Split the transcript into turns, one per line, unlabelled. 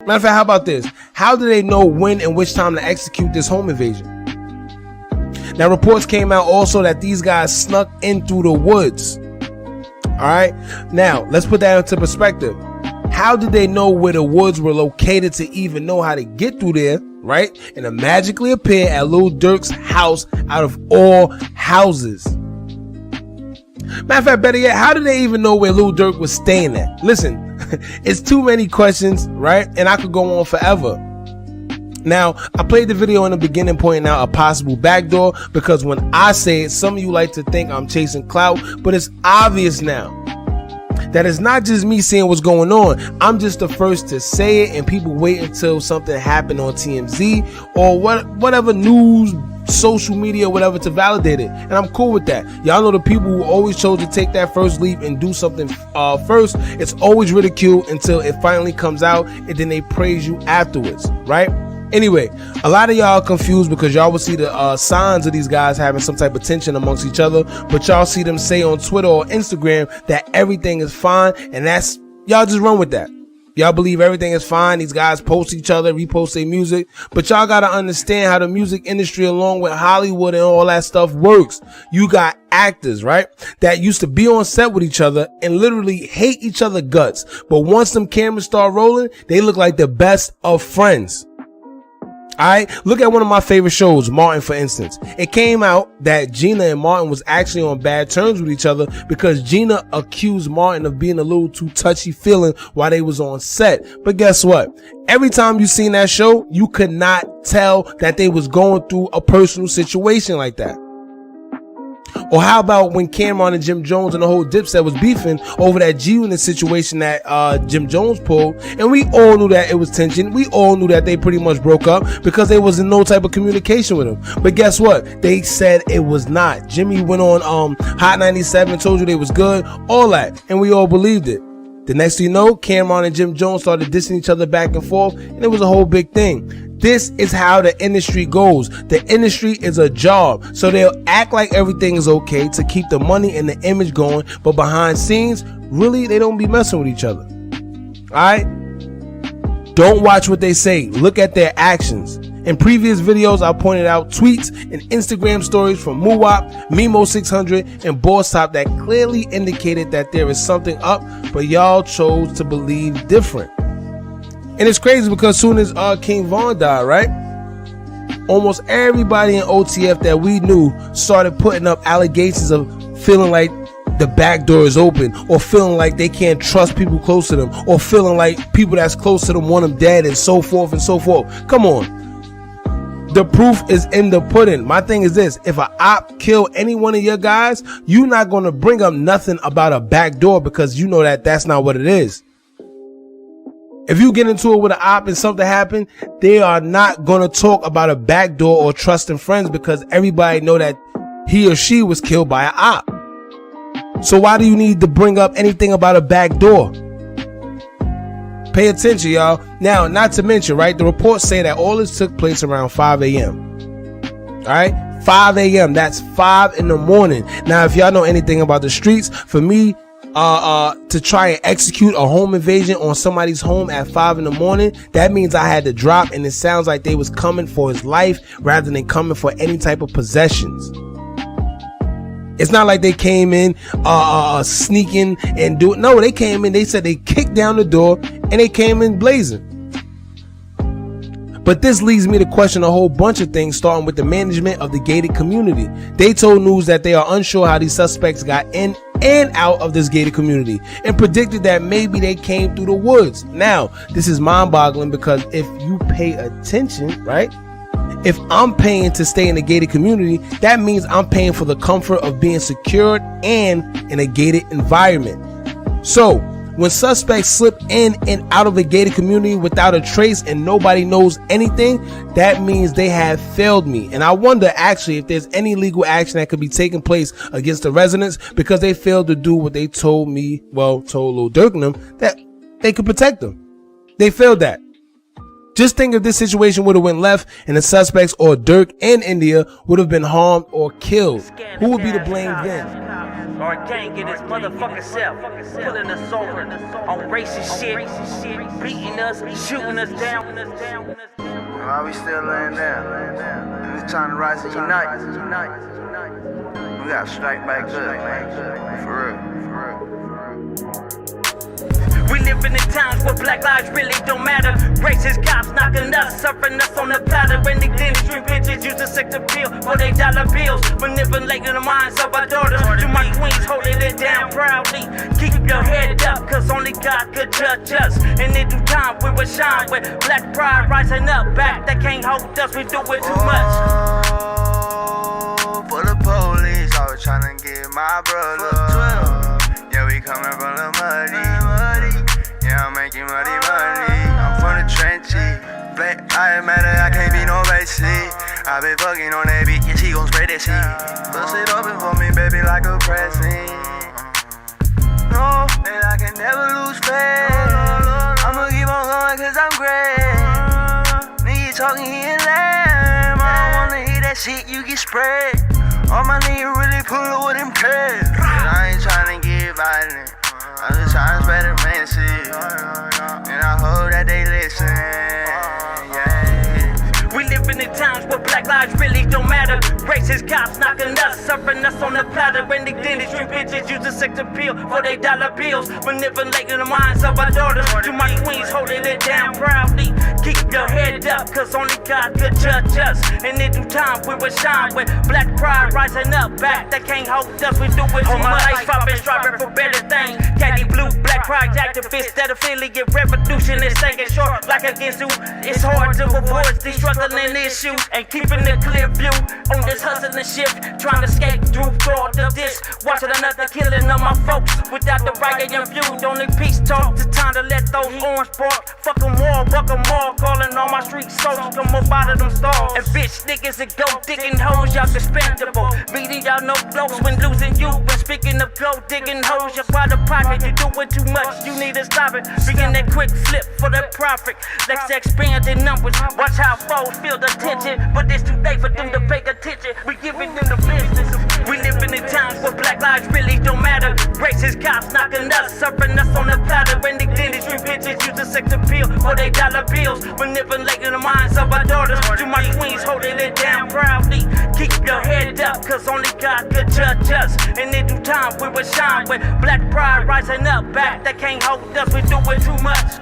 Matter of fact, how about this? How do they know when and which time to execute this home invasion? Now, reports came out also that these guys snuck in through the woods. All right. Now, let's put that into perspective. How did they know where the woods were located to even know how to get through there, right? And to magically appear at Lil Durk's house out of all houses. Matter of fact, better yet, how did they even know where Lil Durk was staying at? Listen, it's too many questions, right? And I could go on forever. Now, I played the video in the beginning pointing out a possible backdoor because when I say it, some of you like to think I'm chasing clout, but it's obvious now that it's not just me seeing what's going on. I'm just the first to say it, and people wait until something happened on TMZ or whatever news, social media, whatever, to validate it. And I'm cool with that. Y'all know the people who always chose to take that first leap and do something first. It's always ridiculed until it finally comes out, and then they praise you afterwards, right? Anyway, a lot of y'all are confused because y'all will see the signs of these guys having some type of tension amongst each other, but y'all see them say on Twitter or Instagram that everything is fine, and that's, y'all just run with that. Y'all believe everything is fine. These guys post each other, repost their music, but y'all got to understand how the music industry along with Hollywood and all that stuff works. You got actors, right, that used to be on set with each other and literally hate each other guts, but once them cameras start rolling, they look like the best of friends. Alright, look at one of my favorite shows, Martin, for instance. It came out that Gina and Martin was actually on bad terms with each other because Gina accused Martin of being a little too touchy-feeling while they was on set. But guess what? Every time you seen that show, you could not tell that they was going through a personal situation like that. Or how about when Cameron and Jim Jones and the whole Dipset was beefing over that G-Unit situation that Jim Jones pulled, and we all knew that it was tension. We all knew that they pretty much broke up because there was no type of communication with him. But guess what? They said it was not. Jimmy went on Hot 97, told you they was good, all that, and we all believed it. The next thing you know, Cameron and Jim Jones started dissing each other back and forth, and it was a whole big thing. This is how the industry goes. The industry is a job. So they'll act like everything is okay to keep the money and the image going, but behind scenes, really, they don't be messing with each other. Alright? Don't watch what they say. Look at their actions. In previous videos, I pointed out tweets and Instagram stories from Muwap, Mimo600, and Boss Top that clearly indicated that there is something up, but y'all chose to believe different. And it's crazy because as soon as King Von died, right, almost everybody in OTF that we knew started putting up allegations of feeling like the back door is open, or feeling like they can't trust people close to them, or feeling like people that's close to them want them dead, and so forth and so forth. Come on. The proof is in the pudding. My thing is this: if an op kill any one of your guys, you're not going to bring up nothing about a back door because you know that that's not what it is. If you get into it with an op and something happened, they are not going to talk about a back door or trusting friends because everybody know that he or she was killed by an op. So why do you need to bring up anything about a back door? Pay attention, y'all. Now, not to mention, right, the reports say that all this took place around 5 a.m. All right, 5 a.m. That's 5 in the morning. Now, if y'all know anything about the streets, for me, to try and execute a home invasion on somebody's home at 5 in the morning, that means I had to drop, and it sounds like they was coming for his life rather than coming for any type of possessions. It's not like they came in sneaking and doing. No, they came in, they said they kicked down the door and they came in blazing. But this leads me to question a whole bunch of things, starting with the management of the gated community. They told news that they are unsure how these suspects got in and out of this gated community, and predicted that maybe they came through the woods. Now, this is mind-boggling because if you pay attention, right? If I'm paying to stay in a gated community, that means I'm paying for the comfort of being secured and in a gated environment. So when suspects slip in and out of a gated community without a trace and nobody knows anything, that means they have failed me. And I wonder actually if there's any legal action that could be taking place against the residents because they failed to do what they told me, well, told Lil Durk and them, that they could protect them. They failed that. Just think if this situation would have went left and the suspects or Durk and India would have been harmed or killed. Who would be to blame then?
or a gang in his motherfucking self, pulling us over on racist shit, beating us, shooting us down.
Why we still laying down? And it's time to rise and unite. We gotta strike back good, man. For real.
We live in the times where black lives really don't matter. Racist cops knocking us, serving us on the platter. And they dentistry bitches use a sex appeal for they dollar bills, manipulating the minds of our daughters. To my queens, holding it down proudly. Keep your head up, cause only God could judge us. And in due time we will shine with black pride rising up. Back they can't hold us, we do it too much.
Oh, for the police, I was trying to get my brother. Yeah, we coming from the muddy. Yeah, I'm making money. I'm from the trenches. Black lives matter, I can't be no basic. I been fucking on that bitch, yeah, she gon' spread that shit. Bust it open for me, baby, like a pressing. No, and I can never lose faith. I'ma keep on going cause I'm great. Nigga talking here and lame. I don't wanna hear that shit, you get sprayed. All my niggas really pull up with them kids. I ain't tryna get violent, I'm just tryna spread the message. And I hope that they listen, yeah.
We live in the times where black lives really don't matter. Racist cops knocking us, serving us on the platter. And they dentistry bitches use a sex appeal for they dollar bills, manipulating the minds of our daughters. To my queens, holding it down proudly. Keep your head up, cause only God could judge us. And in due time we will shine with black pride rising up. Back they can't hold us, we do it too much. Life I've been striving for better things. Caddy blue, black pride activists that affiliate revolution is staying short like against you. It's hard to avoid these struggling issues and keeping a clear view on this hustling shift. Trying to escape through thought of this. Watching another killing of my folks without the right and view. Only peace talk, it's time to let those orange bark. Fuck them all, buck them all. Calling all my street soldiers, come up out of them stalls. And bitch niggas that go digging hoes, y'all expendable. Reading y'all no close when losing you. When speaking of go digging hoes, you're by the pocket. You doing too much, you need to stop it. Bringing that quick flip for the profit. Let's expand in numbers. Watch how foes feel the tension. But it's too late for them to pay attention. We giving them the business. We live in the times where black lives really don't matter. Racist cops knocking us, serving us on the platter. And they dentistry bitches use a sex appeal for they dollar bills, manipulating the minds of our daughters. To my queens, holding it down proudly. Keep your head up, cause only God could judge us. And in due time we will shine with black pride rising up. Back they can't hold us, we do it too much.